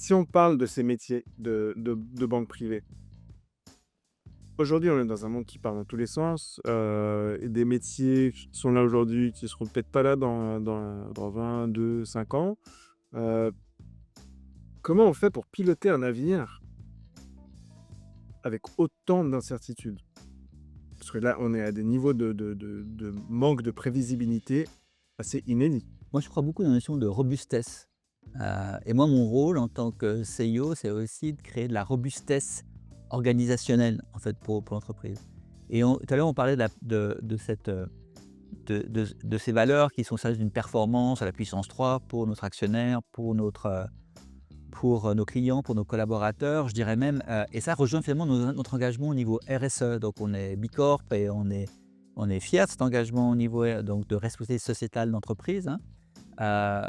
Si on parle de ces métiers de banque privée, aujourd'hui, on est dans un monde qui part dans tous les sens, et des métiers qui sont là aujourd'hui, qui seront peut-être pas là dans 20, 2, 5 ans. Heu, Comment on fait pour piloter un avenir avec autant d'incertitudes? Parce que là, on est à des niveaux de manque de prévisibilité assez inédits. Moi, je crois beaucoup dans la notion de robustesse. Et moi, mon rôle en tant que CEO, c'est aussi de créer de la robustesse organisationnelle, en fait, pour l'entreprise. Et tout à l'heure, on parlait de cette, de ces valeurs qui sont celles d'une performance à la puissance 3 pour notre actionnaire, pour nos clients, pour nos collaborateurs. Je dirais même, et ça rejoint finalement notre engagement au niveau RSE. Donc, on est Bicorp et on est fiers de cet engagement au niveau donc de responsabilité sociétale d'entreprise, hein. Heu,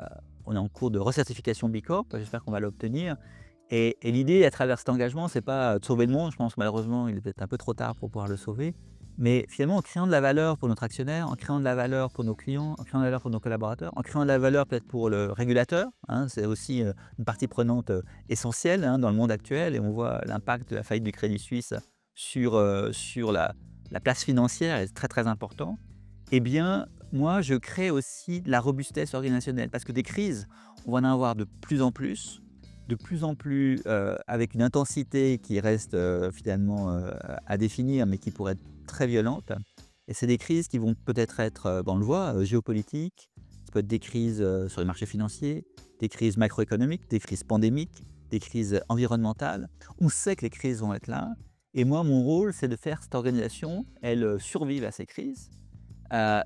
on est en cours de recertification Bicorp, j'espère qu'on va l'obtenir et l'idée à travers cet engagement, c'est pas de sauver le monde, je pense malheureusement il est peut-être un peu trop tard pour pouvoir le sauver, mais finalement en créant de la valeur pour notre actionnaire, en créant de la valeur pour nos clients, en créant de la valeur pour nos collaborateurs, en créant de la valeur peut-être pour le régulateur, hein. C'est aussi, une partie prenante, essentielle, hein, dans le monde actuel et on voit l'impact de la faillite du Crédit Suisse sur la place financière est très, très important. Eh bien, moi, je crée aussi de la robustesse organisationnelle parce que des crises, on va en avoir de plus en plus, avec une intensité qui reste, finalement, à définir, mais qui pourrait être très violente et c'est des crises qui vont peut-être être, on le voit, géopolitiques, ça peut être des crises, sur les marchés financiers, des crises macroéconomiques, des crises pandémiques, des crises environnementales. On sait que les crises vont être là et moi, mon rôle, c'est de faire cette organisation, elle, survive à ces crises.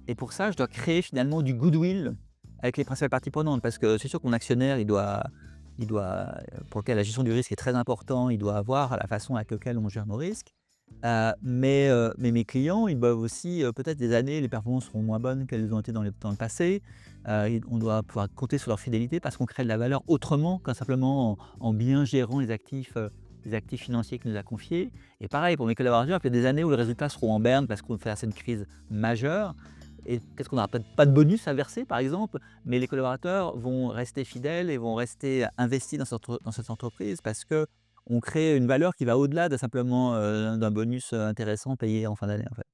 Et pour ça, je dois créer finalement du goodwill avec les principales parties prenantes. Parce que c'est sûr que mon actionnaire, pour lequel la gestion du risque est très important, il doit avoir la façon avec laquelle on gère nos risques. Mais mes clients, ils doivent aussi, peut-être des années, les performances seront moins bonnes qu'elles ont été dans le passé. On doit pouvoir compter sur leur fidélité parce qu'on crée de la valeur autrement qu'en simplement en bien gérant les actifs financiers qu'il nous a confiés. Et pareil pour mes collaborateurs, il y a des années où les résultats seront en berne parce qu'on fait face à une crise majeure et peut-être qu'on n'aura peut-être pas de bonus à verser par exemple, mais les collaborateurs vont rester fidèles et vont rester investis dans cette entreprise parce qu'on crée une valeur qui va au-delà de simplement, d'un bonus, intéressant payé en fin d'année, en fait.